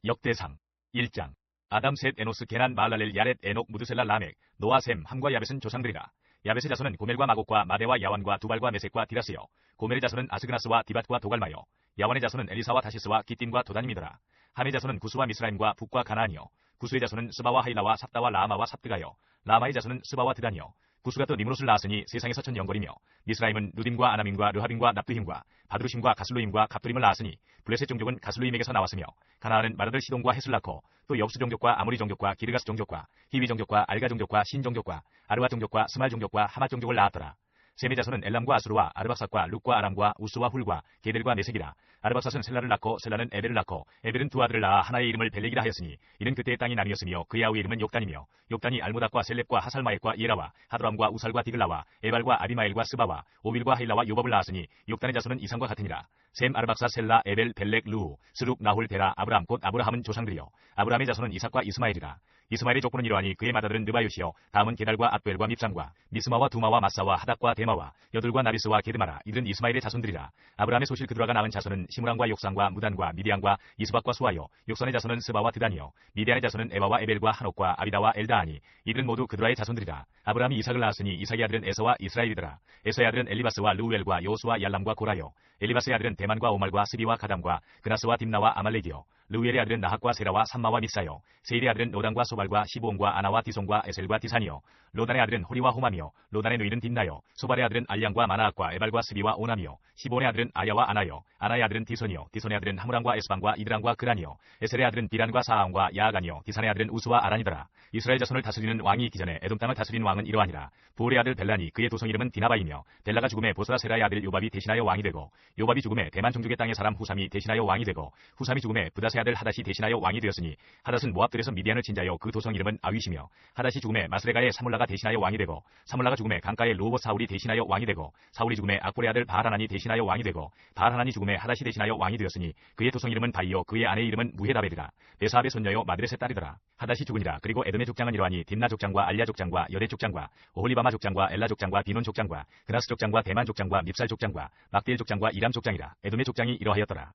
역대상 1장. 아담, 셋, 에노스, 게난, 마할랄엘, 야렛, 에녹, 무드셀라, 라멕, 노아, 셈, 함과 야벳은 조상들이라. 야벳의 자손은 고멜과 마곡과 마대와 야완과 두발과 메섹과 디라스요. 고멜의 자손은 아스그나스와 디밧과 도갈마요. 야완의 자손은 엘리사와 다시스와 기띔과 도다님이더라. 함의 자손은 구스와 미스라임과 북과 가나안이요. 구스의 자손은 스바와 하일라와 삽다와 라마와 삽드가요. 라마의 자손은 스바와 드다니요. 구스가 또 니므롯을 낳았으니 세상에서 천영거리며, 미스라임은 누딤과 아남임과 르합임과 납두힘과 바드루심과 가슬루임과 갑두림을 낳았으니 블레셋 종족은 가슬루임에게서 나왔으며, 가나안은 마르들 시돈과 헷을 낳고 또 여부스 종족과 아모리 종족과 기르가스 종족과 히위 종족과 알가 종족과 신 종족과 아르와 종족과 스말 종족과 하맛 종족을 낳았더라. 셈의 자손은 엘람과 아수르와 아르박삭과 룩과 아람과 우스와 훌과 게델과 메색이라. 아르박삭은 셀라를 낳고 셀라는 에벨을 낳고 에벨은 두 아들을 낳아 하나의 이름을 벨렉이라 하였으니 이는 그때의 땅이 나뉘었으며 그의 아우의 이름은 욕단이며 욕단이 알모닥과 셀렙과 하살마액과 예라와 하드람과 우살과 디글라와 에발과 아비마엘과 스바와 오빌과 하일라와 요밥을 낳았으니 욕단의 자손은 이상과 같으니라. 셈, 아르박사, 셀라, 에벨, 벨렉, 루후, 스룩, 나홀, 데라, 아브람 곧 아브라함은 조상들이요. 아브라함의 자손은 이삭과 이스마엘이라. 이스마엘의 족보는 이러하니 그의 맏아들은 느바요시요. 다음은 게달과 앗벨과 밉삼과 미스마와 두마와 마사와 하닥과 데마와 여둘과 나비스와 게드마라. 이들은 이스마엘의 자손들이라. 아브라함의 소실 그드라가 낳은 자손은 시므랑과 욕상과 무단과 미디안과 이스박과 수아요. 욕선의 자손은 스바와 드다니요. 미디안의 자손은 에바와 에벨과 한옥과 아비다와 엘다하니 이들은 모두 그드라의 자손들이라. 아브라함이 이삭을 낳았으니 이삭의 아들은 에서와 이스라엘이더라. 에서의 아들은 엘리바스와 르우엘과 요수와 얄람과 고라요. 엘리바스의 아들은 대만과 오말과 스비와 가담과 그나스와 딥나와 아말렉이요. 르우엘의 아들은 나학과 세라와 삼마와 미사요. 세일의 아들은 로단과 소발과 시브온과 아나와 디손과 에셀과 디산이요. 로단의 아들은 호리와 호마미요. 로단의 누이는 딥나요. 소발의 아들은 알량과 마나악과 에발과 스비와 오남이요. 시브온의 아들은 아야와 아나요. 아나의 아들은 디손이요. 디손의 아들은 하므랑과 에스방과 이드랑과 그란이요. 에셀의 아들은 비란과 사아온과 야아간이요. 디산의 아들은 우스와 아란이더라. 이스라엘 자손을 다스리는 왕이 있기 전에 에돔 땅을 다스리는 왕은 이러하니라. 부올의 아들 벨란이 그의 도성 이름은 디나바이며, 벨라가 죽음에 보스라 세라의 아들 요밥이 대신하여 왕이 되고, 요밥이 죽음에 대만 종족의 땅의 사람 후삼이 대신하여 왕이 되고, 후삼이 죽음에 브닷의 아들 하닷이 대신하여 왕이 되었으니, 하닷은 모압들에서 미디안을 친 자여 그 도성 이름은 아윗이며, 하닷이 죽음에 마스레가의 사물라가 대신하여 왕이 되고, 사물라가 죽음에 강가의 르호봇 사울이 대신하여 왕이 되고, 사울이 죽음에 악볼의 아들 바알하난이 대신하여 왕이 되고, 바알하난이 죽음에 하닷이 대신하여 왕이 되었으니, 그의 도성 이름은 바이요 그의 아내의 이름은 무헤다벨이라. 베사압의 손녀요 마드렛의 딸이더라. 하닷이 죽으니라. 그리고 에돔의 족장은 이러하니 딥나 족장과 알랴 족장과 여대 족장과 오홀리바마 족장과 엘라 족장과 디논 족장과 그나스 족장과 대만 족장과 밉살 족장과 막디엘 족장과 이람 족장이라. 에돔의 족장이 이러하였더라.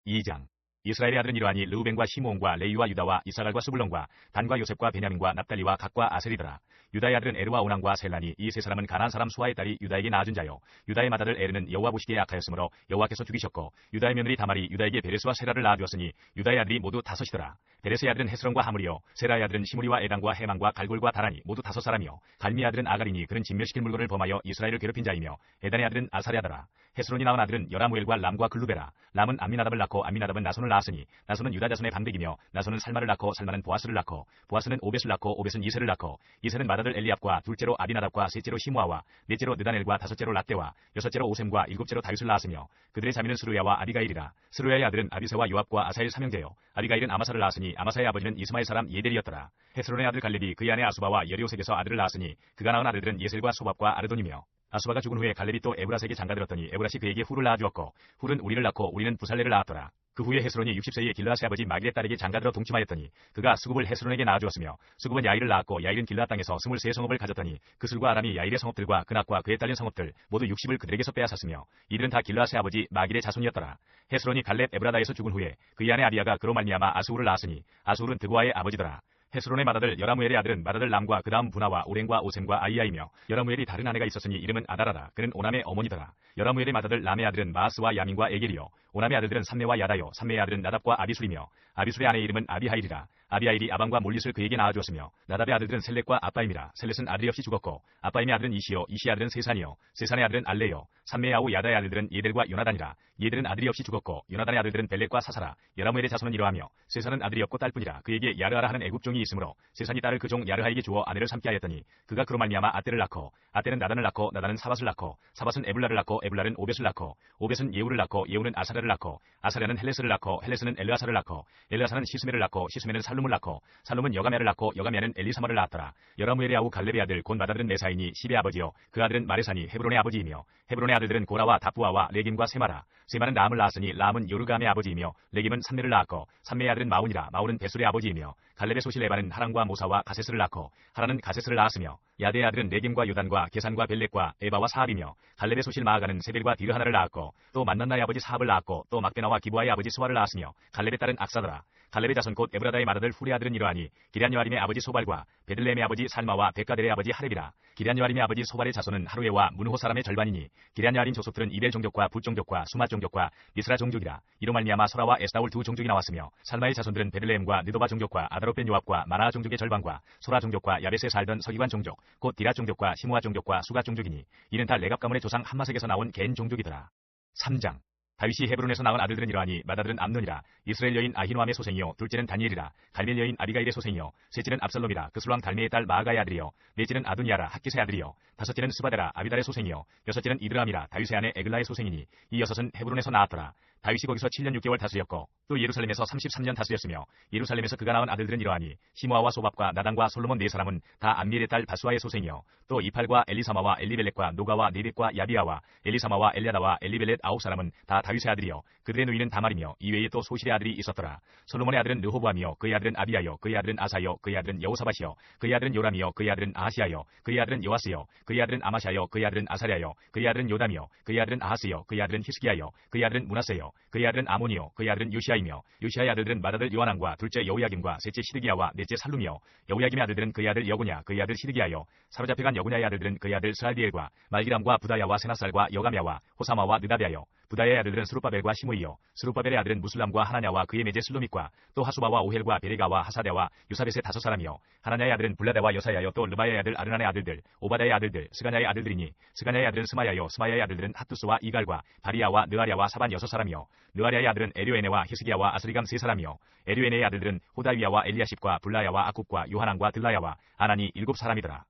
2장. 이스라엘의 아들은 이러하니 르우벤과 시므온과 레위와 유다와 이사갈과 스불론과 단과 요셉과 베냐민과 납달리와 각과 아셀이더라. 유다의 아들은 에르와 오난과 셀란이 이 세 사람은 가나안 사람 수아의 딸이 유다에게 낳아준 자요. 유다의 맏아들 에르는 여호와 보시기에 악하였으므로 여호와께서 죽이셨고, 유다의 며느리 다말이 유다에게 베레스와 세라를 낳아주었으니 유다의 아들이 모두 5이더라. 베레스의 아들은 헤스론과 하물이요. 세라의 아들은 시므리와 에단과 해망과 갈골과 다라니 모두 5사람이요. 갈미의 아들은 아가리니 그는 진멸시킬 물건을 범하여 이스라엘을 괴롭힌 자이며, 에단의 아들은 아사랴더라. 헤스론이 낳은 아들은 여라무엘과 람과 글루베라. 람은 암미나답을 낳고 암미나답은 나손을 낳았으니 나손은 유다 자손의 반백이며, 나손은 살마를 낳고 살마는 보아스를 낳고 보아스는 오벳을 낳고 오벳은 이세를 낳고 이세는 맏아들 엘리압과 둘째로 아비나답과 셋째로 시므아와 넷째로 느다넬과 다섯째로 lat대와 여섯째로 오셈과 일곱째로 다윗을 낳았으며, 그들의 자매는 스루야와 아비가일이라. 스루야의 아들은 아비새와 요압과 아사엘 삼형제요. 아비가일은 아마사를 낳았으니 아마사의 아버지는 이스마엘 사람 예델이었더라. 헤스론의 아들 갈렙이 그의 아내 아수바와 여리오색에서 아들을 낳았으니 그가 낳은 아들들은 예셀과 소밥과 아르돈이며, 아수바가 죽은 후에 갈렙이 또 에브라스에게 장가들었더니 에브라시 그에게 훌을 낳아주었고, 훌은 우리를 낳고 우리는 부살레를 낳았더라. 그 후에 헤스론이 60세의 길르앗의 아버지 마길의 딸에게 장가들어 동침하였더니 그가 스굽을 헤스론에게 낳아주었으며, 스굽은 야일을 낳았고 야일은 길르앗 땅에서 23성읍을 가졌더니 그술과 아람이 야일의 성읍들과 그낙과 그에 딸린 성읍들 모두 60을 그들에게서 빼앗았으며, 이들은 다 길르앗의 아버지 마길의 자손이었더라. 헤스론이 갈렙 에브라다에서 죽은 후에 그의 아내 아비야가 그로 말미암아 아수울을 낳았으니 아수울은 드보아의 아버지더라. 헤스론의 맏아들 여라무엘의 아들은 맏아들 람과 그 다음 분하와 오렌과 오셈과 아이야이며, 여라무엘이 다른 아내가 있었으니 이름은 아다라라. 그는 오남의 어머니더라. 여라무엘의 맏아들 람의 아들은 마아스와 야민과 에겔이요. 오남의 아들들은 삼메와 야다요. 삼메의 아들은 나답과 아비술이며, 아비술의 아내의 이름은 아비하일이라. 아비하일이 아방과 몰릿을 그에게 낳아주었으며, 나답의 아들들은 셀렉과 아빠임이라. 셀렛은 아들이 없이 죽었고, 아빠임의 아들은 이시요. 이시의 아들은 세산이요. 세산의 아들은 알레요. 삼메의 아우 야다의 아들들은 예델과 요나단이라. 예델은 아들이 없이 죽었고, 요나단의 아들들은 벨렉과 사사라. 여라무엘의 자손은 이러하며, 세산은 아들이 없고 딸뿐이라. 그에게 야르하라 하는 애국종이 있으므로 세산이 딸을 그 종 야르하에게 주어 아내를 삼게 하였더니, 그가 그로 말미암아 아떼를 낳고, 아떼는 나단을 낳고, 나단은 사밧을 낳고, 사밧은 에블라를 낳고, 에블라는 오벳을 낳고, 오벳은 예우를 낳고, 예우는 아사랴를 낳고, 아사랴는 헬레스를 낳고, 헬레스는 엘르아사를 낳고, 엘르아사는 시스메를 낳고, 시스메는 살룸을 낳고, 살룸은 여가메를 낳고, 여가메는 엘리사마를 낳았더라. 여라무엘의 아우 갈렙의 아들 곧 맏아들은 메사이니 시베의 아버지요. 그 아들은 마레사니 헤브론의 아버지이며, 헤브론의 아들들은 고라와 다부아와 레김과 세마라. 세마는 람을 낳았으니 람은 요르감의 아버지이며, 레김은 삼메를 낳았고, 삼메의 아들은 마온이라. 마온은 베술의 아버지이며, 갈렙의 소실 에바는 하란과 모사와 가세스를 낳고, 하란은 가세스를 낳았으며, 야대의 아들은 레김과 요단과 게산과 벨렉과 에바와 사합이며, 갈렙의 소실 마아가는 세벨과 디르하나를 낳았고, 또 만난나의 아버지 사합을 낳았고, 또 막베나와 기부아의 아버지 스와를 낳았으며, 갈렙의 딸은 악사더라. 갈렙의 자손 곧 에브라다의 맏아들 후레 아들은 이러하니 기럇여아림의 아버지 소발과 베들레헴의 아버지 살마와 베가델의 아버지 하렙이라. 기럇여아림의 아버지 소발의 자손은 하루에와 문호 사람의 절반이니 기럇여아림 족속들은 이벨 종족과 붓 종족과 수마 종족과 미스라 종족이라. 이로 말미암아 소라와 에스다올 두 종족이 나왔으며 살마의 자손들은 베들레헴과 느도바 종족과 아다롯 벤 요압과 마나아 종족의 절반과 소라 종족과 야벳에 살던 서기관 종족 곧 디라 종족과 시무아 종족과 수가 종족이니 이는 다 레갑 가문의 조상 함마색에서 나온 겐 종족이더라. 3장 다윗이 헤브론에서 낳은 아들들은 이러하니 맏아들은 암논이라. 이스라엘 여인 아히노암의 소생이요 둘째는 다니엘이라. 갈멜 여인 아비가일의 소생이요 셋째는 압살롬이라. 그 술왕 달메의 딸 마아가의 아들이요 넷째는 아도니아라 학기스의 아들이요 다섯째는 스바데라 아비달의 소생이요 여섯째는 이드람이라. 다윗의 아내 에글라의 소생이니 이 여섯은 헤브론에서 나왔더라. 다윗이 거기서 7년 6개월 다스렸고 또 예루살렘에서 33년 다스렸으며 예루살렘에서 그가 낳은 아들들은 이러하니 시므아와 소밥과 나단과 솔로몬 네 사람은 다 암미엘의 딸 바수아의 소생이요 또 이팔과 엘리사마와 엘리벨렛과 노가와 네벳과 야비아와 엘리사마와 엘리아다와 엘리벨렛 9사람은 다 다윗의 아들이요 그들의 누이는 다말이며 이외에 또 소실의 아들이 있었더라. 솔로몬의 아들은 르호보암이요 그의 아들은 아비야요 그의 아들은 아사요 그의 아들은 여호사밧이요 그의 아들은 요람이요 그의 아들은 아하시야요 그의 아들은 요아스요 그의 아들은 아마샤요 그의 아들은 아사랴요 그의 아들은 요담이요 그의 아들은 아하스요 그의 아들은 히스기야요 그의 아들은 문하세요 그의 아들은 아모니요 그의 아들은 요시아이며 요시아의 아들들은 맏아들 요하난과 둘째 여호야김과 셋째 시드기야와 넷째 살룸이요 여호야김의 아들들은 그의 아들 여고냐 그의 아들 시드기야요 사로잡혀간 여고냐의 아들들은 그의 아들 스알디엘과 말기람과 부다야와 세나살과 여가랴와 호사마와 느다비아요 부다야의 아들들은 스룹바벨과 시므이요 스룹바벨의 아들은 무술람과 하나냐와 그의 매제 슬로밋과 또 하수바와 오헬과 베레가와 하사대와 유사벳의 5사람이요 하나냐의 아들은 불라다와 여사야요 또 르바야의 아들 아르난의 아들들 오바다의 아들들 스가냐의 아들들이니 스가냐의 아들은 스마야요 스마야의 아들들은 핫두스와 이갈과 바리야와 느아랴와 사반 6사람이요 느아랴의 아들은 에류에네와 히스기야와 아스리감 3사람이요 에류에네의 아들들은 호다위야와 엘리야십과 불라야와 아굽과 요하난과 들라야와 아나니 7사람이더라.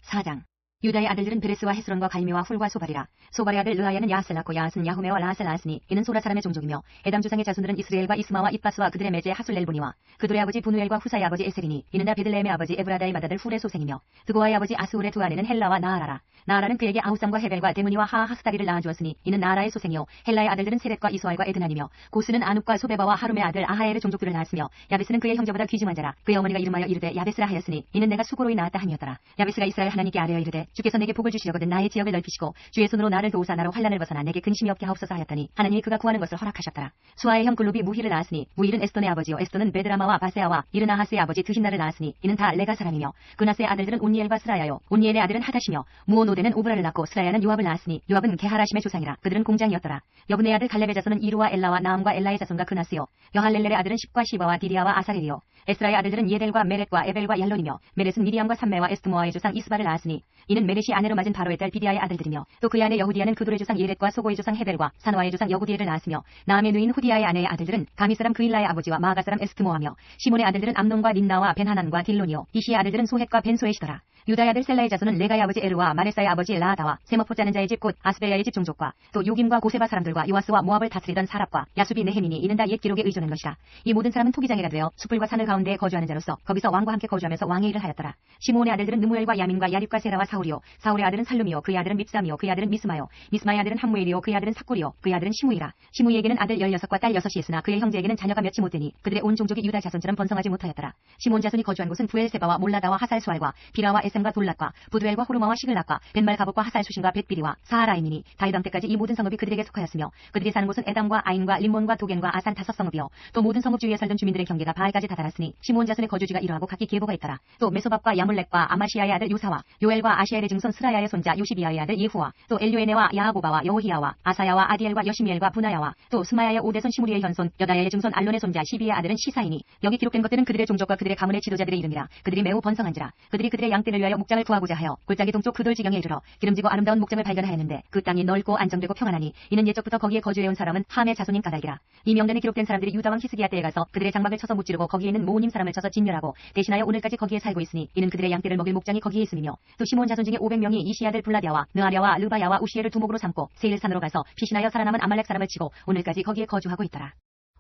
4장 유다의 아들들은 베레스와 헤스론과 갈미와 훌과 소발이라. 소발의 아들 르아야는 야하스를 낳고 야하스는 야후메와 라하스를 낳았으니 이는 소라 사람의 종족이며 에담 주상의 자손들은 이스라엘과 이스마와 이빠스와 그들의 매제 하술렐보니와 그들의 아버지 부누엘과 후사의 아버지 에셀이니 이는 다 베들레헴의 아버지 에브라다의 맏아들 훌의 소생이며 드고아의 아버지 아스울의 두 아내는 헬라와 나아라라. 나아라는 그에게 아후삼과 헤벨과 데므니와 하하스다리를 낳아주었으니 이는 나아라의 소생이요 헬라의 아들들은 세렛과 이스와엘과 에드나니며 고스는 아눕과 소베바와 하룸의 아들 아하엘의 종족들을 낳았으며 야베스는 그의 형제보다 귀중한 자라. 그의 어머니가 이름하여 이르되 야베스라 하였으니 이는 내가 수고로이 낳았다 함이었더라. 야베스가 이스라엘 하나님께 아뢰어 이르되 주께서 내게 복을 주시려거든 나의 지역을 넓히시고 주의 손으로 나를 도우사 나로 환난을 벗어나 내게 근심이 없게 하옵소서 하였더니 하나님이 그가 구하는 것을 허락하셨더라. 수아의 형 글룹이 무힐을 낳았으니 무힐은 에스돈의 아버지요 에스돈은 베드라마와 바세아와 이르나하스의 아버지 드힌나를 낳았으니 이는 다 레가 사람이며 그나스의 아들들은 온니엘과 스라야요 온니엘의 아들은 하다시며 무오노데는 오브라를 낳고 스라야는 요압을 낳았으니 요압은 게하라심의 조상이라. 그들은 공장이었더라. 여분의 아들 갈렙의 자손은 이루와 엘라와 나암과 엘라의 자손과 그나스요 여할렐렐의 아들은 십과 시바와 디리아와 아사렐이요 에스라의 아들들은 예델과 메렛과 에벨과 얄론이며 메렛은 미리암과 삼메와 에스트모아의 조상 이스바를 낳았으니 이는 메렛이 아내로 맞은 바로의 딸 비디아의 아들들이며 또 그의 아내 여후디아는 그돌의 조상 예렛과 소고의 조상 헤벨과 사노아의 조상 여구디엘을 낳았으며 나암의 누인 후디아의 아내의 아들들은 가미 사람 그일라의 아버지와 마아가 사람 에스트모아며 시몬의 아들들은 암논과 린나와 벤하난과 딜론이요 이시의 아들들은 소헷과 벤소헷이더라. 유다의 아들 셀라의 자손은 레가의 아버지 에르와 마레사의 아버지 라하다와 세머포 짜는 자의 집 곧 아스베야의 집 종족과 또 요김과 고세바 사람들과 요아스와 모압을 다스리던 사랍과 야수비 네헤민이 이는 다 옛 기록에 의존한 것이라. 이 모든 사람은 토기장이라 되어 숲풀과 산을 가운데에 거주하는 자로서 거기서 왕과 함께 거주하면서 왕의 일을 하였더라. 시므온의 아들들은 느무엘과 야민과 야립과 세라와 사울이요 사울의 아들은 살룸이요 그의 아들은 밉삼이요 그의 아들은 미스마요 미스마의 아들은 함무엘이요 그의 아들은 삭구리요 그의 아들은 시무이라. 시무이에게는 아들 16과 딸 6이 있으나 그의 형제에게는 자녀가 몇이 못되니 그들의 온 종족이 유다 자손처럼 번성하지 못하였더라. 시므온 자손이 거주한 곳은 부엘세바와 몰라다와 하살수알과 비라와 에셈과 돌랏과 부두엘과 호르마와 시글락과 벤말 가복과 하살수신과 벳비리와 사하라임이니 다윗 왕 때까지 이 모든 성읍이 그들에게 속하였으며 그들이 사는 곳은 에담과 아인과 림몬과 도겐과 아산 5성읍이요 또 모든 성읍 주위에 살던 주민들의 경계가 바알까지 다다랐으니 시므온 자손의 거주지가 이러하고 각기 계보가 있더라. 또 메소밥과 야물렉과 아마시아의 아들 요사와 요엘과 아시엘의 증손 스라야의 손자 요시비아의 아들 예후와 또 엘류에네와 야하고바와 여호히야와 아사야와 아디엘과 여시미엘과 부나야와 또 스마야의 오대손 시무리의 현손 여다야의 증손 알론의 손자 시비의 아들은 시사이니 여기 기록된 것들은 그들의 종족과 그들의 가문의 지도자들의 이름이라. 그들이 매우 번성한지라. 그들이 그들의 양떼를 위하여 목장을 구하고자 하여 골짜기 동쪽 그돌 지경에 이르러 기름지고 아름다운 목장을 발견하였는데 그 땅이 넓고 안정되고 평안하니 이는 옛적부터 거기에 거주해온 사람은 함의 자손인 까닭이라. 이 명단에 기록된 사람들이 유다 왕 히스기야 때에 가서 그들의 장막을 쳐서 무찌르고 거기에 있는 모님 사람을 쳐서 진멸하고 대신하여 오늘까지 거기에 살고 있으니 이는 그들의 양떼를 먹일 목장이 거기에 있음이며 또 시몬 자손 중에 500명이 이시 아들 블라디아와 느아랴와 르바야와 우시엘을 두목으로 삼고 세일산으로 가서 피신하여 살아남은 아말렉 사람을 치고 오늘까지 거기에 거주하고 있더라.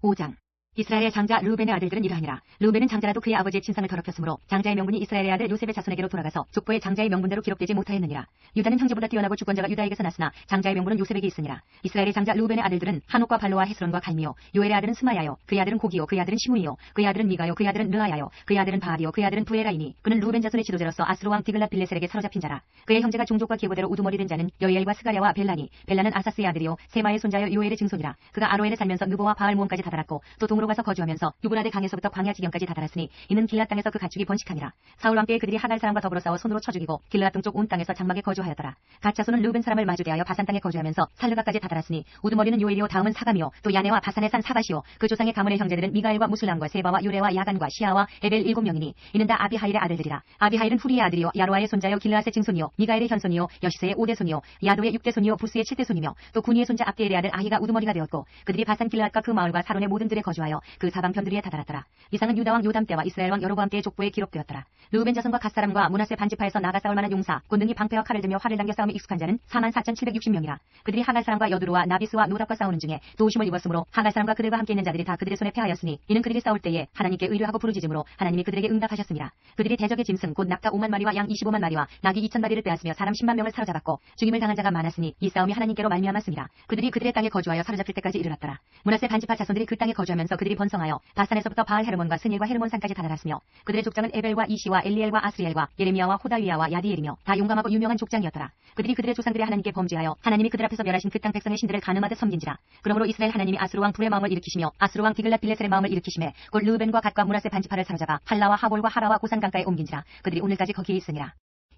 5장 이스라엘의 장자 르우벤의 아들들은 이러하니라. 르우벤은 장자라도 그의 아버지의 친상을 더럽혔으므로 장자의 명분이 이스라엘의 아들 요셉의 자손에게로 돌아가서 족보의 장자의 명분대로 기록되지 못하였느니라. 유다는 형제보다 뛰어나고 주권자가 유다에게서 났으나 장자의 명분은 요셉에게 있으니라. 이스라엘의 장자 르우벤의 아들들은 한옥과 발로와 헤스론과 갈미요 요엘의 아들은 스마야요 그의 아들은 고기요 그의 아들은 시므이요 그의 아들은 미가요 그의 아들은 르아야요 그의 아들은 바알이요 그의 아들은 부에라이니 그는 르우벤 자손의 지도자로서 아스로 왕 디글랏 빌레셀에게 사로잡힌 자라. 그의 형제가 종족과 계보대로 우두머리 된 자는 여이엘과 스가랴와 벨라니 벨라는 아사스의 아들이요 세마의 손자여 요엘의 증손이라. 그가 아로엘에 살면서 느보와 바알 모음까지 다다랐고 또 동으로 아랍으로 가서 거주하면서 유브라데 강에서부터 광야 지경까지 다다랐으니 이는 길앗 땅에서 그 가축이 번식하니라. 사울과 함께 그들이 하갈 사람과 더불어 싸워 손으로 쳐 죽이고 길앗 동쪽 온 땅에서 장막에 거주하였더라. 갓 자손은 르우벤 사람을 마주대하여 바산 땅에 거주하면서 살르가까지 다다랐으니 우두머리는 요엘이요 다음은 사감이요 또 야네와 바산의 산 사바시요 그 조상의 가문의 형제들은 미가엘과 무술람과 세바와 유레와 야간과 시아와 에벨 7명이니 이는 다 아비하일의 아들들이라. 아비하일은 후리의 아들이요 야로아의 손자요 길르앗의 증손이요 미가엘의 현손이요 여시세의 5대손이요 야도의 6대손이요 부스의 7대손이며 또 구니의 손자 압디엘의 아들 아히가 우두머리가 되었고 그들이 바산 길르앗과 그 마을과 사론의 모든 들에 거주하여 그 사방편들에 다다랐더라. 이상은 유다 왕 요담 때와 이스라엘 왕 여로보암 때의 족보에 기록되었더라. 르우벤 자손과 갓 사람과 므낫세 반지파에서 나가 싸울 만한 용사 곤등이 방패와 칼을 들며 활을 당겨 싸움에 익숙한 자는 44,760명이라. 그들이 하갈 사람과 여두루와 나비스와 노답과 싸우는 중에 도우심을 입었으므로 하갈 사람과 그들과 함께 있는 자들이 다 그들의 손에 패하였으니 이는 그들이 싸울 때에 하나님께 의뢰하고 부르짖음으로 하나님이 그들에게 응답하셨습니다. 그들이 대적의 짐승 곧 낙타 5만 마리와 양 25만 마리와 나귀 2,000마리를 빼앗으며 사람 10만 명을 사로잡았고 죽임을 당한 자가 많았으니 이 싸움이 하나님께로 말미암았습니다. 그들이 그들의 땅에 거주하여 사로잡힐 때까지 이르렀더라. 므낫세 반지파 자손들이 그 땅에 거주하면서 그들이 번성하여 바산에서부터 바알 헤르몬과 스닐과 헤르몬 산까지 다다랐으며 그들의 족장은 에벨과 이시와 엘리엘과 아스리엘과 예레미야와 호다위야와 야디엘이며 다 용감하고 유명한 족장이었더라. 그들이 그들의 조상들의 하나님께 범죄하여 하나님이 그들 앞에서 멸하신 그 땅 백성의 신들을 간음하듯 섬긴지라. 그러므로 이스라엘 하나님이 아스루 왕 불의 마음을 일으키시며 아스루 왕 디글랏빌레셀의 마음을 일으키시매 곧 르우벤과 갓과 므낫세 반지파를 사로잡아 할라와 하볼과 하라와 고산 강가에 옮긴지라. 그들이 오늘까지 거기에 있으니라.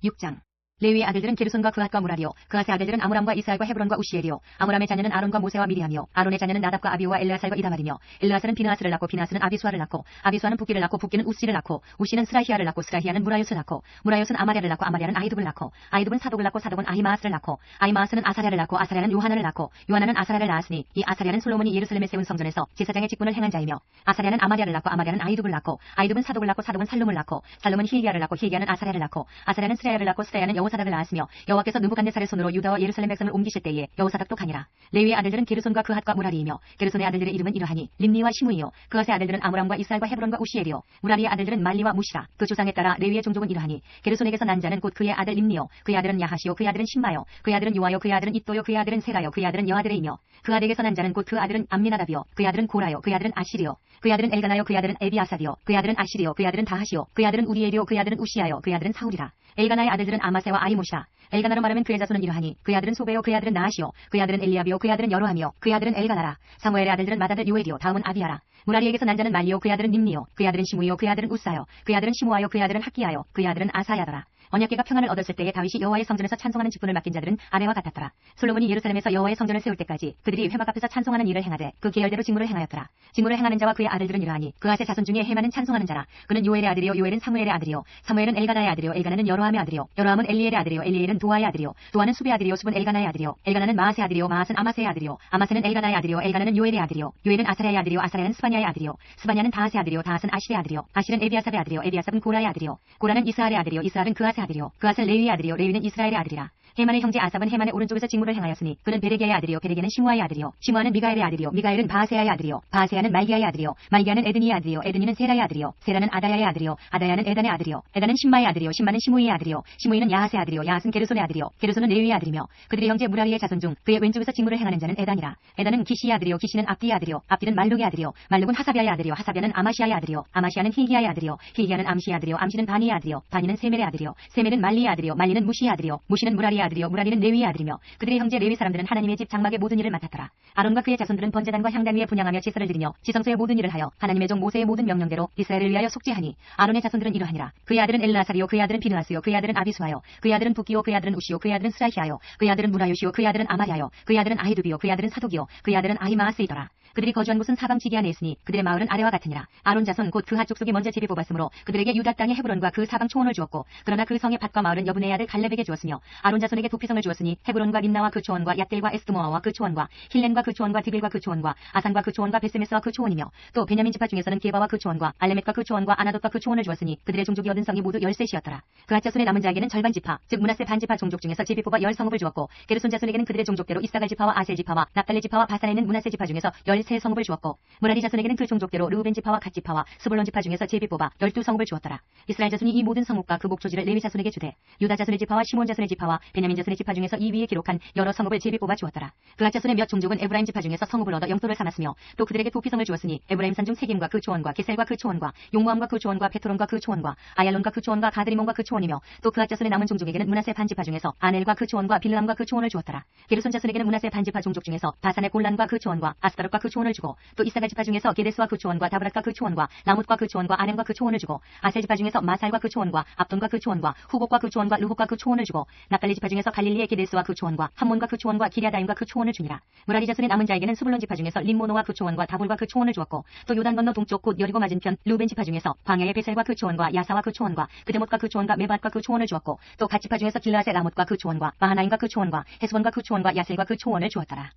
6장 레위의 아들들은 게르손과 그앗과 무라리요 그앗의 아들들은 아므람과 이스라엘과 헤브론과 우시엘이요 아므람의 자녀는 아론과 모세와 미리암이요 아론의 자녀는 나답과 아비오와 엘르아살과 이다말이며 엘르아살은 비느하스를 낳고 비느하스는 아비수아를 낳고 아비수아는 붓기를 낳고 붓기는 우시를 낳고 우시는 스라히아를 낳고 스라히아는 무라요스를 낳고 무라요스는 아마랴를 낳고 아마랴는 아이둡을 낳고 아이둡은 사독을 낳고 사독은 아히마아스를 낳고 아히마아스는 아사랴를 낳고 아사랴는 요하나를 낳고 요하나는 아사랴를 낳았으니 이 아사랴는 솔로몬이 예루살렘에 세운 성전에서 제사장의 직분을 행한 자이며 아사랴는 아마랴를 낳고 아마랴는 아이둡을 낳고 아이둡은 사독을 낳고 사독은 살룸을 낳고 살룸은 힐기야를 낳고 힐기야는 아사랴를 낳고 아사랴는 스라야를 낳고 스라야는 여호사닥을 낳았으며 여호와께서 느부갓네살의 손으로 유다와 예루살렘 백성을 옮기실 때에 여호사닥도 가니라. 레위의 아들들은 게르손과 그핫과 무라리이며 게르손의 아들들의 이름은 이러하니 림니와 시므이요 그핫의 아들들은 아므람과 이스라엘과 헤브론과 우시엘이요 무라리의 아들들은 말리와 무시라. 그 조상에 따라 레위의 종족은 이러하니 게르손에게서 난 자는 곧 그의 아들 림니요 그의 아들은 야하시요 그의 아들은 신마요 그의 아들은 요아요 그의 아들은 잇도요 그의 아들은 세라요 그의 아들은 여아들의이며 그핫에게서 난 자는 곧 그 아들은 암미나답이요 그의 아들은 고라요 그의 아들은 아시리요 그의 아들은 엘가나요 그의 아들은 에비아사디요 그의 아들은 아시리요 그의 아들은 다하시요 그의 아들은 우리엘이요 그의 아들은 우시야요 그의 아들은 사울이라. 엘가나의 아들들은 아마세와 아이모시라. 엘가나로 말하면 그의 자손은 이러하니 그의 아들은 소베요 그의 아들은 나하시요 그의 아들은 엘리압이요 그의 아들은 여로하미요 그의 아들은 엘가나라. 사무엘의 아들들은 마다들 요엘이요 다음은 아비야라. 무라리에게서 난 자는 말리요 그의 아들은 님니요 그의 아들은 시므이요 그의 아들은 우사요 그의 아들은 시므아요 그의 아들은 학기야요 그의 아들은 아사야더라. 언약궤가 평안을 얻었을 때에 다윗이 여호와의 성전에서 찬송하는 직분을 맡긴 자들은 아래와 같았더라. 솔로몬이 예루살렘에서 여호와의 성전을 세울 때까지 그들이 회막 앞에서 찬송하는 일을 행하되 그 계열대로 직무를 행하였더라. 직무를 행하는 자와 그의 아들들은 이러하니 그앗의 자손 중에 헤만은 찬송하는 자라. 그는 요엘의 아들이요 요엘은 사무엘의 아들이요 사무엘은 엘가나의 아들이요 엘가나는 여로함의 아들이요 여로함은 엘리엘의 아들이요 엘리엘은 도아의 아들이요 도아는 수베의 아들이요 수은 엘가나의 아들이요 엘가나는 마아스의 아들이요 마아스는 아마스의 아들이요 아마스는 엘가나의 아들이요 엘가나는 요엘의 아들이요 요엘은 아사랴의 아들이요 아사랴는 스바냐의 아들이요 스바냐는 다하스의 아들이요 다하스는 아실의 아들이요 아실은 에비아삽의 아들이요 에비아삽은 고라의 아들이요 고라는 이스할의 아들이요 이스할은 그앗의 아들이요 그앗은 레위의 아들이요 레위는 이스라엘의 아들이라. 헤만의 형제 아삽은 헤만의 오른쪽에서 직무를 행하였으니 그는 베레기야의 아들이요 베레기야는 시므아의 아들이요 시므아는 미가엘의 아들이요 미가엘은 바하세야의 아들이요 바하세야는 말기야의 아들이요 말기야는 에드니의 아들이요 에드니는 세라의 아들이요 세라는 아다야의 아들이요 아다야는 에단의 아들이요 에단은 신마의 아들이요 신마는 시므이의 아들이요 시므이는 야하스의 아들이요 야하스는 게르손의 아들이요 게르손은 레위의 아들이며 그들의 형제 무라리의 자손 중 그의 왼쪽에서 직무를 행하는 자는 에단이라. 에단은 기시의 아들이요 기시는 압디의 아들이요 압디는 말룩의 아들이요 말룩은 하사비아의 아들이요 하사비아는 아마시아의 아들이요 아마시아는 힐기야의 아들이요 힐기야는 암시의 아들이요 암시는 바니의 아들이요 바니는 세멜의 아들이요 세멜은 말리의 아들이요 말리는 무시의 아들이요 무시는 무라리의 아들이요 무라리는 레위의 아들이며 그들의 형제 레위 사람들은 하나님의 집 장막의 모든 일을 맡았더라. 아론과 그의 자손들은 번제단과 향단 위에 분향하며 제사를 드리며 지성소의 모든 일을 하여 하나님의 종 모세의 모든 명령대로 이스라엘을 위하여 속죄하니 아론의 자손들은 이러하니라. 그의 아들은 엘르아살이요 그의 아들은 비느하스요 그의 아들은 아비수아요 그의 아들은 붓기요 그의 아들은 우시요 그의 아들은 스라히아요 그의 아들은 무라요시요 그의 아들은 아마랴요 그의 아들은 아히두비요 그의 아들은 사독이요 그의 아들은 아히마아스이더라. 그들이 거주한 곳은 사방 지기 안에 있으니 그들의 마을은 아래와 같으니라. 아론 자손 곧 그핫 족속이 먼저 제비 뽑았으므로 그들에게 유다 땅의 헤브론과 그 사방 초원을 주었고 그러나 그 성의 밭과 마을은 여분의 아들 갈렙에게 주었으며 아론 자손에게 도피성을 주었으니 헤브론과 림나와 그 초원과 얏델과 에스드모아와 그 초원과 힐렌과 그 초원과 디빌과 그 초원과 아산과 그 초원과 베세메스와 그 초원이며 또 베냐민 지파 중에서는 게바와 그 초원과 알레멧과 그 초원과 아나돗과 그 초원을 주었으니 그들의 종족이 얻은 성이 모두 13이었더라. 그핫 자손의 남은 자에게는 절반 지파 즉 므낫세 반지파 종족 중에서 제비 뽑아 10성읍을 주었고 게르손 자손에게는 그들의 종족대로 이사갈 지파와 아셀 지파와 납달리 지파와 바산에 있는 므낫세 지파 중에서 13성읍을 주었고 무라리 자손에게는 그 종족대로 르우벤 지파와 갓 지파와 스불론 지파 중에서 제비 뽑아 12성읍을 주었더라. 이스라엘 자손이 이 모든 성읍과 그 목초지를 레위 자손에게 주되 유다 자손의 지파와 시몬 자손의 지파와 베냐민 자손의 지파 중에서 이 위에 기록한 여러 성읍을 제비 뽑아 주었더라. 그앗 자손의 몇 종족은 에브라임 지파 중에서 성읍을 얻어 영토를 삼았으며 또 그들에게 도피성을 주었으니 에브라임 산 중 세김과 그 초원과 게셀과 그 초원과 용모함과 그 초원과 페토론과 그 초원과 아얄론과 그 초원과 가드리몬과 그 초원이며 또 그앗 자손의 남은 종족에게는 므낫세 반지파 중에서 아넬과 그 초원과 빌르함과 그 초원을 주었더라. 게르손 자손에게는 므낫세 반지파 종족 중에서 바산의 골란과 그 초원과 아스타롯과 그 초원을 주고 또 이사갈 지파 중에서 게데스와 그 초원과 다브랏과 그 초원과 라못과 그 초원과 아넴과 그 초원을 주고 아셀 지파 중에서 마살과 그 초원과 압돈과 그 초원과 후곡과 그 초원과 르홉과 그 초원을 주고 납달리 지파 중에서 갈릴리의 게데스와 그 초원과 함몬과 그 초원과 기랴다임과 그 초원을 주니라. 무라리 자손의 남은 자에게는 스불론 지파 중에서 림모노와 그 초원과 다볼과 그 초원을 주었고 또 요단 건너 동쪽 곧 여리고 맞은편 루벤 지파 중에서 광야의 베셀과 그 초원과 야사와 그 초원과 그데못과 그 초원과 메밧과 그 초원을 주었고 또 갓 지파 중에서 길라앗의 라못과 그 초원과 마하나임과 그 초원과 헤스본과 그 초원과 야셀과 그 초원을 주었더라.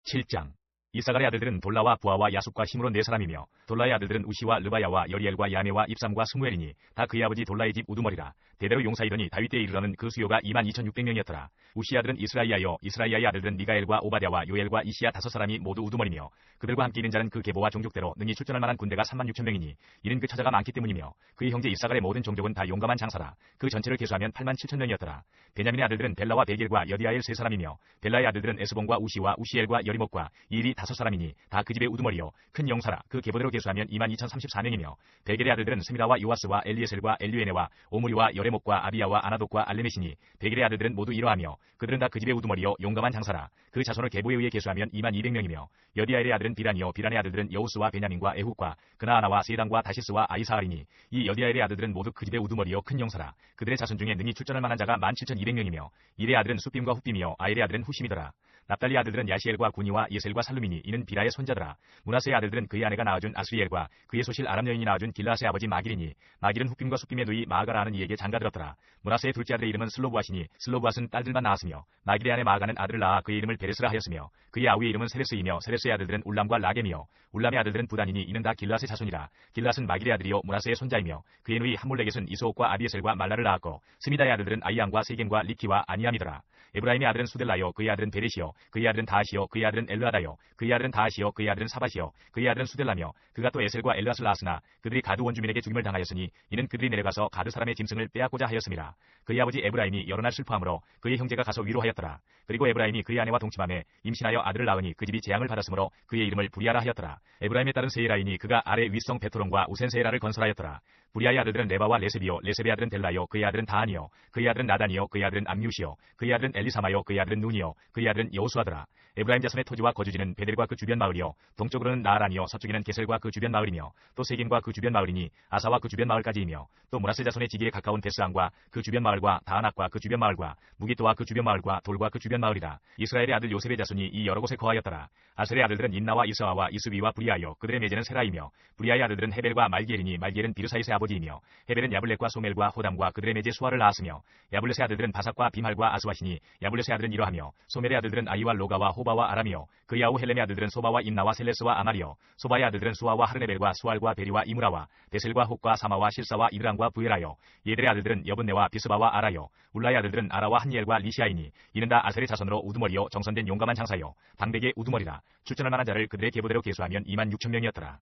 7장. 이사갈의 아들들은 돌라와 부하와 야숫과 시므론 네 사람이며 돌라의 아들들은 우시와 르바야와 여리엘과 야메와 입삼과 스무엘이니 다 그의 아버지 돌라의 집 우두머리라. 대대로 용사이더니 다윗 때에 이르러는 그 수요가 22,600명이었더라. 우시 아들은 이스라이아여 이스라이아의 아들들은 미가엘과 오바댜와 요엘과 이시야 5사람이 모두 우두머리며 그들과 함께 있는 자는 그 계보와 종족대로 능히 출전할 만한 군대가 36,000명이니 이는 그 처자가 많기 때문이며 그의 형제 이사갈의 모든 종족은 다 용감한 장사라. 그 전체를 계수하면 87,000명이었더라. 베냐민의 아들들은 벨라와 베길과 여디아엘 3사람이며 벨라의 아들들은 에스본과 우시와 우시엘과 여리목과 이리 5사람이니 다 그 집의 우두머리요 큰 용사라. 그 계보대로 계수하면 22,034명이며 베겔의 아들들은 스미라와 요아스와 엘리에셀과 엘류에네와 오므리와 여레목과 아비야와 아나독과 알레메시니 베겔의 아들들은 모두 이러하며 그들은 다 그 집의 우두머리요 용감한 장사라. 그 자손을 계보에 의해 계수하면 22,200명이며 여디아엘의 아들은 비란이요 비란의 아들들은 여우스와 베냐민과 에훗과 그나아나와 세당과 다시스와 아이사알이니 이 여디아엘의 아들들은 모두 그 집의 우두머리요 큰 용사라. 그들의 자손 중에 능히 출전할 만한 자가 17,200명이며 일의 아들은 수빔과 훗빔이요 아엘의 아들은 후심이더라. 납달리 아들들은 야시엘과 구니와 예셀과 살루미니 이는 비라의 손자더라. 문하세의 아들들은 그의 아내가 낳아준 아스리엘과 그의 소실 아람 여인이 낳아준 길라앗의 아버지 마길이니 마길은 훗빔과 숫빔의 누이 마아가라 하는 이에게 장가들었더라. 문하세의 둘째 아들의 이름은 슬로부앗이니 슬로부앗은 딸들만 낳았으며 마길의 아내 마아가는 아들을 낳아 그의 이름을 베레스라 하였으며 그의 아우의 이름은 세레스이며 세레스의 아들들은 울람과 라겜이요 울람의 아들들은 부단이니 이는 다 길라앗의 자손이라. 길라앗은 마길의 아들이요 문하세의 손자이며 그의 누이 함몰렉에는 이소옥과 아비에셀과 말라를 낳았고 스미다의 아들들은 아이암과 세겜과 리키와 아니암이더라. 에브라임의 아들은 수델라요 그의 아들은 베레시요 그의 아들은 다하시요 그의 아들은 엘르아다요 그의 아들은 다하시요 그의 아들은 사바시요 그의 아들은 수델라며 그가 또 에셀과 엘르앗을 낳았으나 그들이 가드 원주민에게 죽임을 당하였으니 이는 그들이 내려가서 가드 사람의 짐승을 빼앗고자 하였음이라. 그의 아버지 에브라임이 여러 날 슬퍼하므로 그의 형제가 가서 위로하였더라. 그리고 에브라임이 그의 아내와 동침함에 임신하여 아들을 낳으니 그 집이 재앙을 받았으므로 그의 이름을 부리아라 하였더라. 에브라임의 딸은 세이라이니 그가 아래 윗성 베토론과 우센세라를 건설하였더라. 부리아의 아들들은 레바와 레셉이요 레셉의 아들은 델라요 그의 아들은 다하니요 그의 아들은 나단이요 그의 아들은 암뮤시요 그의 아들은 엘리사마요 그의 아들은 눈이요 그의 아들은 여호수아더라. 에브라임 자손의 토지와 거주지는 베델과 그 주변 마을이요 동쪽으로는 나아란이요 서쪽에는 게셀과 그 주변 마을이며 또 세겜과 그 주변 마을이니 아사와 그 주변 마을까지이며 또 므낫세 자손의 지기에 가까운 데스안과 그 주변 마을과 다하낙과 그 주변 마을과 무기토와 그 주변 마을과 돌과 그 주변 마을이라. 이스라엘의 아들 요셉의 자손이 이 여러 곳에 거하였더라. 아셀의 아들들은 인나와 이스아와 이스비와 브리아요 그들의 매제는 세라이며 브리아의 아들들은 헤벨과 말기엘이니 말기엘은 비르사이스의 아버지이며 헤벨은 야블렛과 소멜과 호담과 그들의 매제 수아를 낳았으며 야블렛의 아들들은 바삭과 비말과 아스와시니 야블렛의 아들은 이러하며 소멜의 아들들은 아이와 로가와 호바와 아람이요 그의 아우 헬렘의 아들들은 소바와 임나와 셀레스와 아마리요 소바의 아들들은 수아와 하르네벨과 수알과 베리와 이무라와 베셀과 혹과 사마와 실사와 이드랑과 부에라요 얘들의 아들들은 여분네와 비스바와 아라요 울라의 아들들은 아라와 한니엘과 리시아이니 이는 다 아셀의 자손으로 우두머리요 정선된 용감한 장사요 방백의 우두머리라. 출전할 만한 자를 그들의 계보대로 계수하면 26,000명이었더라.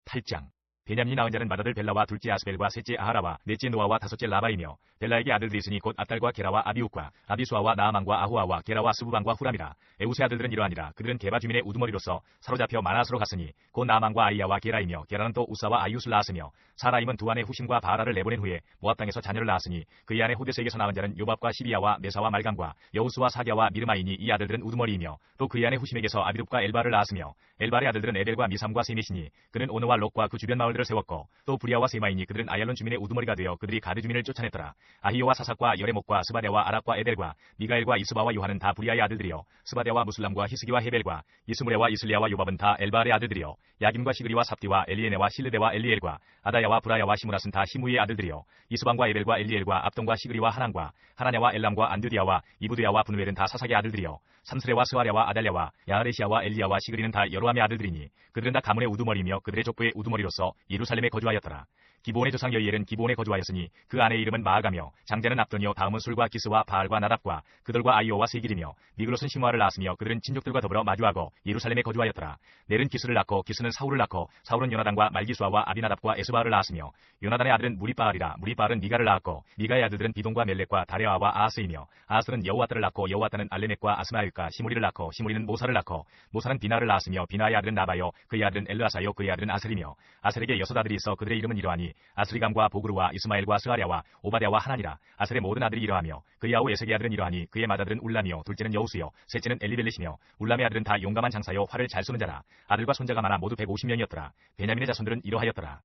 8장. 베냐민이 낳은 자는 맏아들 벨라와 둘째 아스벨과 셋째 아하라와 넷째 노아와 다섯째 라바이며 벨라에게 아들들이 있으니 곧 압달과 게라와 아비욱과 아비수아와 나아만과 아후아와 게라와 스부방과 후람이라. 에우스의 아들들은 이러하니라. 그들은 게바 주민의 우두머리로서 사로잡혀 마나스로 갔으니 곧 나아만과 아이야와 게라이며 게라는 또 우사와 아이웃을 낳았으며 사라임은 두 아내 후심과 바라를 내보낸 후에 모압 땅에서 자녀를 낳았으니 그의 아내 호데스에게서 낳은 자는 요밥과 시비야와 메사와 말감과 여우스와 사갸와 미르마이니 이 아들들은 우두머리이며 또 그의 아내 후심에게서 아비룹과 엘바를 낳았으며 엘발의 아들들은 에벨과 미삼과 세мет이니 그는 오노와 롯과 그 주변 마을들을 세웠고 또 부리아와 세마이니 그들은 아얄론 주민의 우두머리가 되어 그들이 가드 주민을 쫓아냈더라. 아히오와 사삭과 여레목과 스바데와 아락과 에델과 미가엘과 이스바와 요한은 다 부리아의 아들들이요 스바데와 무슬람과 히스기와 헤벨과 이스무레와 이슬리아와 요밥은 다 엘발의 아들들이요 야김과 시그리와 삽디와 엘리에네와 실르데와 엘리엘과 아다야와 브라야와 시무라스는 다 시무의 아들들이요 이스방과 에벨과 엘리엘과 압동과 시그리와 하난과 하나냐와 엘람과 안드디아와 이부드야와 분웰은 다 사삭의 아들들이요 삼스레와 스와랴와 아달랴와 야하레시아와 엘리야와 시그리는 다 여로함의 아들들이니 그들은 다 가문의 우두머리며 그들의 족부의 우두머리로서 예루살렘에 거주하였더라. 기브온의 조상 여이엘은 기브온에 거주하였으니 그 아내의 이름은 마아가며 장자는 압돈이요 다음은 술과 기스와 바알과 나답과 그들과 아이오와 세길이며 미글롯은 시므아를 낳았으며 그들은 친족들과 더불어 마주하고 예루살렘에 거주하였더라. 넬은 기스를 낳고 기스는 사울을 낳고 사울은 요나단과 말기수아와 아비나답과 에스바를 낳았으며 요나단의 아들은 무리바알이라. 무리바알은 미가를 낳았고 미가의 아들들은 비동과 멜렉과 다레아와 아하스이며 아하스는 여우아따를 낳고 여우아따는 알레멕과 아스마엘과 시무리를 낳고 시무리는 모사를 낳고 모사는 비나를 낳았으며 비나의 아들은 나바요 그의 아들은 엘르아사요 그의 아들은 아셀이며 아셀에게 여섯 아들이 있어 그들의 이름은 이러하니 이르니 아스리감과 보그루와 이스마엘과 스아랴와 오바댜와 하나니라. 아셀의 모든 아들이 이러하며 그의 아우 에색의 아들은 이러하니 그의 맏아들은 울람이요 둘째는 여우수요 셋째는 엘리벨렛이며 울람의 아들은 다 용감한 장사요 활을 잘 쏘는 자라. 아들과 손자가 많아 모두 150명이었더라. 베냐민의 자손들은 이러하였더라.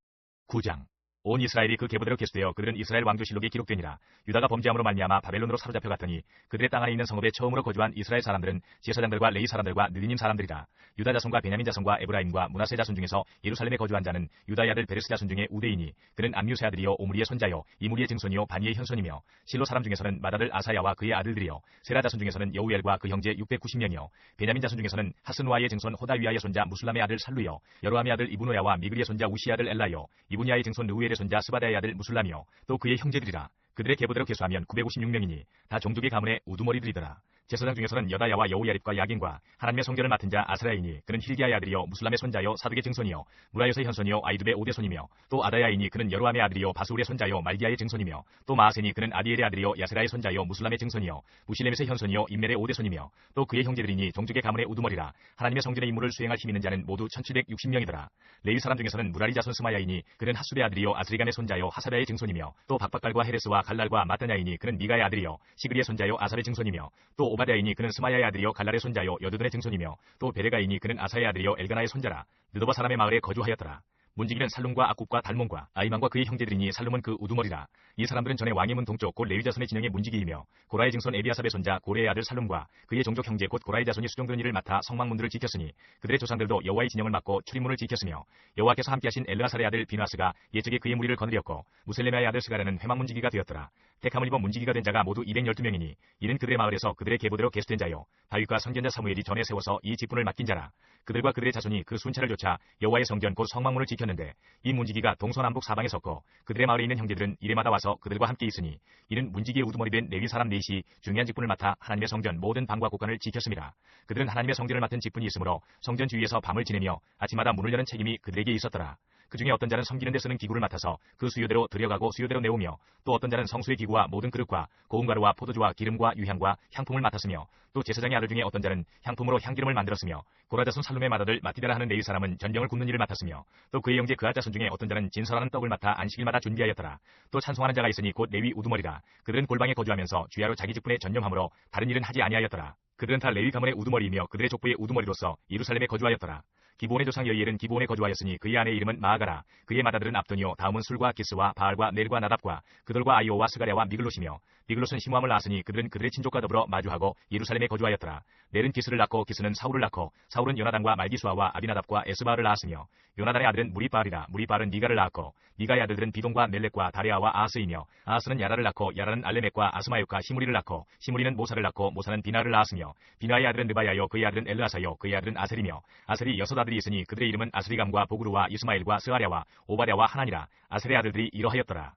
9장. 온 이스라엘이 그 계보대로 계수되어 그들은 이스라엘 왕조실록에 기록되니라. 유다가 범죄함으로 말미암아 바벨론으로 사로잡혀 갔더니 그들의 땅 안에 있는 성읍에 처음으로 거주한 이스라엘 사람들은 제사장들과 레위 사람들과 느리님 사람들이라. 유다 자손과 베냐민 자손과 에브라임과 므낫세 자손 중에서 예루살렘에 거주한 자는 유다의 아들 베레스 자손 중에 우대이니 그는 암유세 아들이요 오므리의 손자요 이무리의 증손이요 바니의 현손이며 실로 사람 중에서는 맏아들 아사야와 그의 아들들이요 세라 자손 중에서는 여우엘과 그 형제 690명이요 베냐민 자손 중에서는 하스누아의 증손 호다위아의 손자 무술람의 아들 살루요 여로함의 아들 이브노야와 미그리의 손자 우시의 아들 엘라요 이브니아의 증손 르우엘의 손자 스바다의 아들 무술람이요 또 그의 형제들이라. 그들의 계보대로 계수하면 956명이니 다 종족의 가문의 우두머리들이더라. 제사장 중에서는 여다야와 여우야립과 야긴과 하나님의 성전을 맡은 자 아스라이니 그는 힐기야의 아들이요 무술람의 손자요 사둑의 증손이요 무라요의 현손이요 아이두의 오대손이며 또 아다야이니 그는 여로함의 아들이요 바수울의 손자요 말기야의 증손이며 또 마아센이 그는 아디엘의 아들이요 야세라의 손자요 무술람의 증손이요 무실레멧의 현손이요 임멜의 오대손이며 또 그의 형제들이니 종족의 가문의 우두머리라. 하나님의 성전의 임무를 수행할 힘 있는 자는 모두 1760명이더라. 레위 사람 중에서는 무라리 자손 스마야이니 그는 하술의 아들이요 아스리감의 손자요 하사랴의 증손이며 또 박박갈과 헤레스와 갈랄과 마따냐이니 그는 미가의 아들이요 시그리의 손자요 아삽의 증손이며 또 오바댜이니 그는 스마야의 아들이요 갈랄의 손자요 여두둔의 증손이며 또 베레가이니 그는 아사의 아들이요 엘가나의 손자라. 느도바 사람의 마을에 거주하였더라. 문지기는 살룸과 악굽과 달몬과 아이만과 그의 형제들이니 살룸은 그 우두머리라. 이 사람들은 전에 왕의 문 동쪽 곧 레위 자손의 진영의 문지기이며 고라의 증손 에비아삽의 손자 고레의 아들 살룸과 그의 종족 형제 곧 고라의 자손이 수종드는 일을 맡아 성막문들을 지켰으니 그들의 조상들도 여호와의 진영을 맡고 출입문을 지켰으며 여호와께서 함께하신 엘르아살의 아들 비누아스가 옛적에 그의 무리를 거느렸고 무셀레메아의 아들 스가랴는 회막 문지기가 되었더라. 택함을 입어 문지기가 된 자가 모두 212명이니 이는 그들의 마을에서 그들의 계보대로 계수된 자요 다윗과 선견자 사무엘이 전에 세워서 이 직분을 맡긴 자라. 그들과 그들의 자손이 그 순찰을 좇아 여호와의 성전 곧 성막문을 지켰는데 이 문지기가 동서남북 사방에 섰고 그들의 마을에 있는 형제들은 이래마다 와서 그들과 함께 있으니 이는 문지기의 우두머리 된 레위 사람 넷이 중요한 직분을 맡아 하나님의 성전 모든 방과 곳간을 지켰습니다. 그들은 하나님의 성전을 맡은 직분이 있으므로 성전 주위에서 밤을 지내며 아침마다 문을 여는 책임이 그들에게 있었더라. 그 중에 어떤 자는 섬기는 데 쓰는 기구를 맡아서 그 수요대로 들여가고 수요대로 내오며 또 어떤 자는 성수의 기구와 모든 그릇과 고운 가루와 포도주와 기름과 유향과 향품을 맡았으며 또 제사장의 아들 중에 어떤 자는 향품으로 향기름을 만들었으며 고라자손 살룸의 맏아들 마티다라 하는 레위 사람은 전병을 굽는 일을 맡았으며 또 그의 형제 그아 자손 중에 어떤 자는 진설하는 떡을 맡아 안식일마다 준비하였더라. 또 찬송하는 자가 있으니 곧 레위 우두머리라. 그들은 골방에 거주하면서 주야로 자기 직분에 전념하므로 다른 일은 하지 아니하였더라. 그들은 다 레위 가문의 우두머리이며 그들의 족부의 우두머리로서 예루살렘에 거주하였더라. 기브온의 조상 여이엘은 기브온에 거주하였으니 그의 아내의 이름은 마아가라. 그의 맏아들은 압도니요 다음은 술과 기스와 바알과 넬과 나답과 그들과 아이오와 스가랴와 미글롯이며 미글롯은 시므함을 낳았으니 그들은 그들의 친족과 더불어 마주하고 예루살렘에 거주하였더라. 넬은 기스를 낳고 기스는 사울을 낳고 사울은 요나단과 말기수아와 아비나답과 에스바를 낳았으며 요나단의 아들은 무리바알이라. 무리바알은 니가를 낳았고 니가의 아들들은 비동과 멜렉과 다레아와 아하스이며 아하스는 야라를 낳고 야라는 알레멕과 아스마역과 시무리를 낳고 시무리는 모사를 낳고 모사는 비나를 낳았으며 비나의 아들은 느바야요 그의 아들은 엘르아사요 그의 아들은 아셀이며 아셀이 6아들이 있으니 그들의 이름은 아스리감과 보그루와 이스마엘과 스아랴와 오바댜와 하나니라. 아셀의 아들들이 이러하였더라.